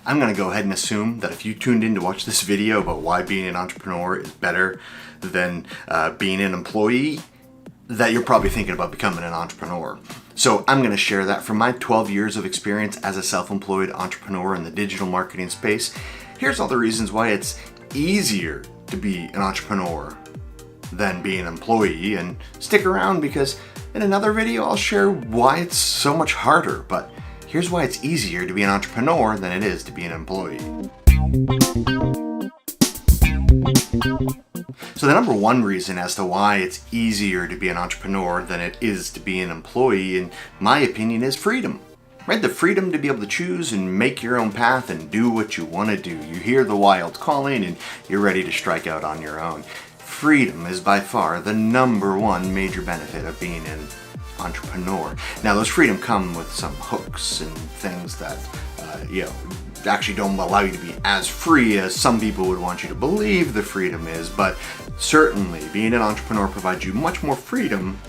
I'm gonna go ahead and assume that if you tuned in to watch this video about why being an entrepreneur is better than being an employee, that you're probably thinking about becoming an entrepreneur. So I'm gonna share that from my 12 years of experience as a self-employed entrepreneur in the digital marketing space. Here's all the reasons why it's easier to be an entrepreneur than being an employee, and stick around because in another video I'll share why it's so much harder, but here's why it's easier to be an entrepreneur than it is to be an employee. So the number one reason as to why it's easier to be an entrepreneur than it is to be an employee, in my opinion, is freedom. Right? The freedom to be able to choose and make your own path and do what you want to do. You hear the wild calling and you're ready to strike out on your own. Freedom is by far the number one major benefit of being an entrepreneur. Now, those freedom come with some hooks and things that, actually don't allow you to be as free as some people would want you to believe the freedom is, but certainly being an entrepreneur provides you much more freedom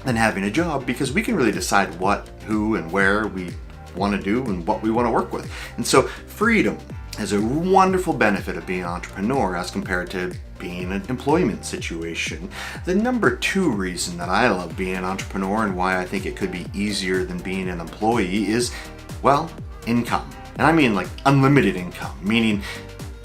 than having a job, because we can really decide what, who, and where we want to do and what we want to work with. And so freedom is a wonderful benefit of being an entrepreneur as compared to being an employment situation. The number two reason that I love being an entrepreneur and why I think it could be easier than being an employee is, well, income. And I mean like unlimited income, meaning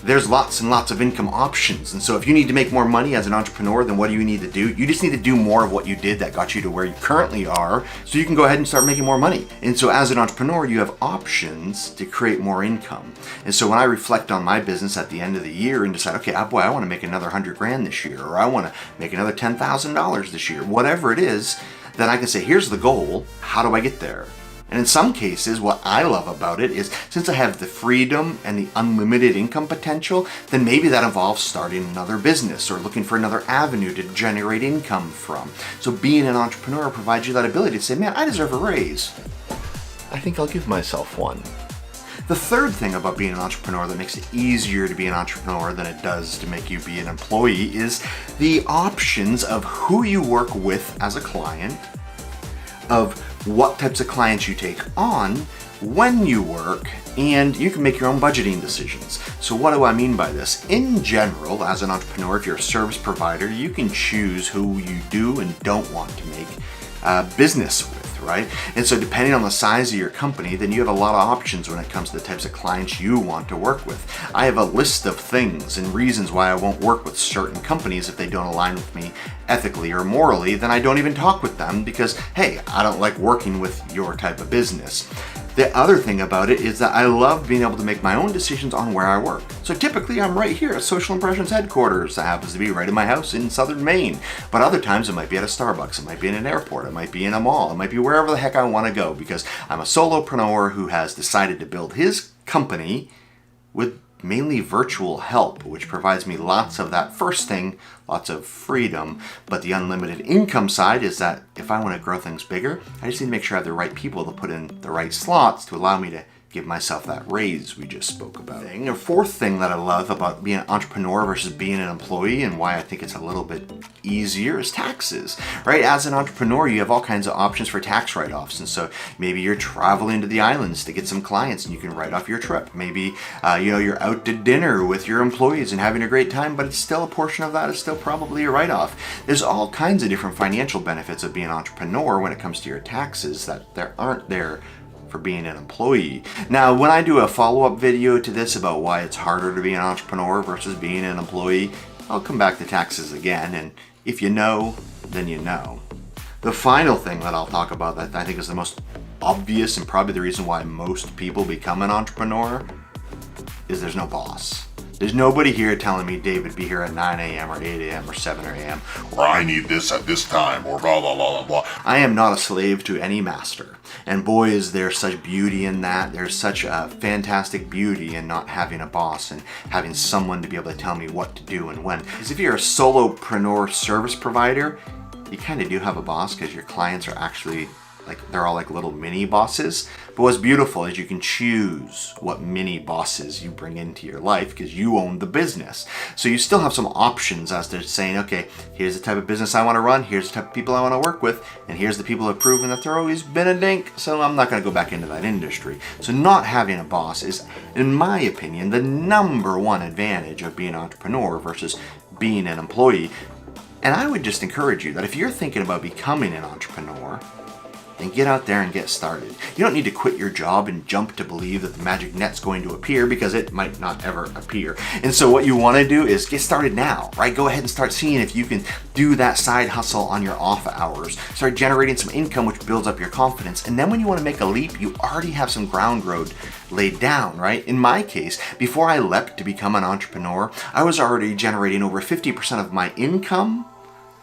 there's lots and lots of income options. And so if you need to make more money as an entrepreneur, then what do you need to do? You just need to do more of what you did that got you to where you currently are, so you can go ahead and start making more money. And so as an entrepreneur, you have options to create more income. And so when I reflect on my business at the end of the year and decide, okay, boy, I want to make another 100 grand this year, or I want to make another $10,000 this year, whatever it is, then I can say, here's the goal. How do I get there? And in some cases, what I love about it is, since I have the freedom and the unlimited income potential, then maybe that involves starting another business or looking for another avenue to generate income from. So being an entrepreneur provides you that ability to say, man, I deserve a raise. I think I'll give myself one. The third thing about being an entrepreneur that makes it easier to be an entrepreneur than it does to make you be an employee is the options of who you work with as a client, of what types of clients you take on, when you work, and you can make your own budgeting decisions. So what do I mean by this? In general, as an entrepreneur, if you're a service provider, you can choose who you do and don't want to make business with, right? And so depending on the size of your company, then you have a lot of options when it comes to the types of clients you want to work with. I have a list of things and reasons why I won't work with certain companies if they don't align with me ethically or morally. Then I don't even talk with them because, hey, I don't like working with your type of business. The other thing about it is that I love being able to make my own decisions on where I work. So typically I'm right here at Social Impressions headquarters. That happens to be right in my house in southern Maine. But other times it might be at a Starbucks, it might be in an airport, it might be in a mall, it might be wherever the heck I want to go, because I'm a solopreneur who has decided to build his company with mainly virtual help, which provides me lots of that first thing, lots of freedom. But the unlimited income side is that if I want to grow things bigger, I just need to make sure I have the right people to put in the right slots to allow me to give myself that raise we just spoke about. A fourth thing that I love about being an entrepreneur versus being an employee, and why I think it's a little bit easier, is taxes, right? As an entrepreneur, you have all kinds of options for tax write-offs. And so maybe you're traveling to the islands to get some clients and you can write off your trip. Maybe you're out to dinner with your employees and having a great time, but it's still a portion of that is still probably a write-off. There's all kinds of different financial benefits of being an entrepreneur when it comes to your taxes that there aren't there for being an employee. Now, when I do a follow-up video to this about why it's harder to be an entrepreneur versus being an employee, I'll come back to taxes again, and if you know, then you know. The final thing that I'll talk about that I think is the most obvious and probably the reason why most people become an entrepreneur is there's no boss. There's nobody here telling me, David, be here at 9 a.m. or 8 a.m. or 7 a.m. or I need this at this time or blah, blah, blah, blah, blah. I am not a slave to any master. And boy, is there such beauty in that. There's such a fantastic beauty in not having a boss and having someone to be able to tell me what to do and when. Because if you're a solopreneur service provider, you kind of do have a boss because your clients are actually like they're all like little mini bosses. But what's beautiful is you can choose what mini bosses you bring into your life because you own the business. So you still have some options as to saying, okay, here's the type of business I want to run, here's the type of people I want to work with, and here's the people who have proven that they're always been a dink, so I'm not going to go back into that industry. So not having a boss is, in my opinion, the number one advantage of being an entrepreneur versus being an employee. And I would just encourage you that if you're thinking about becoming an entrepreneur, then get out there and get started. You don't need to quit your job and jump to believe that the magic net's going to appear, because it might not ever appear. And so what you want to do is get started now, right? Go ahead and start seeing if you can do that side hustle on your off hours. Start generating some income, which builds up your confidence. And then when you want to make a leap, you already have some ground road laid down, right? In my case, before I leapt to become an entrepreneur, I was already generating over 50% of my income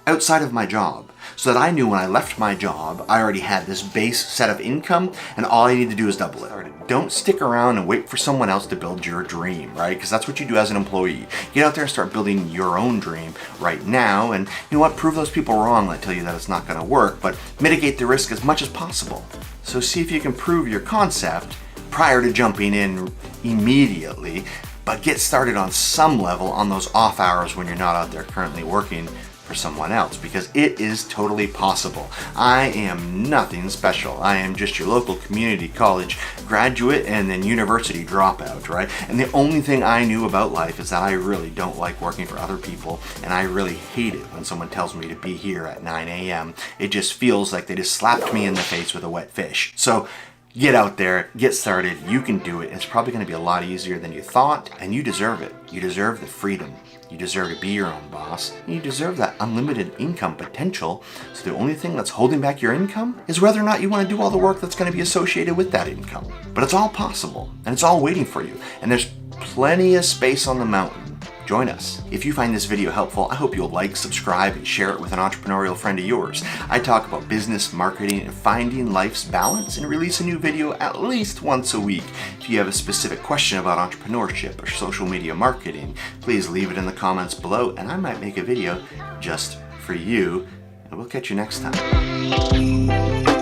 outside of my job, so that I knew when I left my job, I already had this base set of income, and all I need to do is double it. Don't stick around and wait for someone else to build your dream, right? Because that's what you do as an employee. Get out there and start building your own dream right now, and you know what? Prove those people wrong that tell you that it's not going to work, but mitigate the risk as much as possible. So see if you can prove your concept prior to jumping in immediately, but get started on some level on those off hours when you're not out there currently working for someone else, because it is totally possible. I am nothing special. I am just your local community college graduate and then university dropout, right? And the only thing I knew about life is that I really don't like working for other people, and I really hate it when someone tells me to be here at 9 a.m. It just feels like they just slapped me in the face with a wet fish. So get out there, get started, you can do it. It's probably going to be a lot easier than you thought, and you deserve it. You deserve the freedom. You deserve to be your own boss, and you deserve that unlimited income potential. So the only thing that's holding back your income is whether or not you want to do all the work that's going to be associated with that income. But it's all possible, and it's all waiting for you, and there's plenty of space on the mountain. Join us. If you find this video helpful, I hope you'll like, subscribe, and share it with an entrepreneurial friend of yours. I talk about business, marketing, and finding life's balance, and release a new video at least once a week. If you have a specific question about entrepreneurship or social media marketing, please leave it in the comments below, and I might make a video just for you. And we'll catch you next time.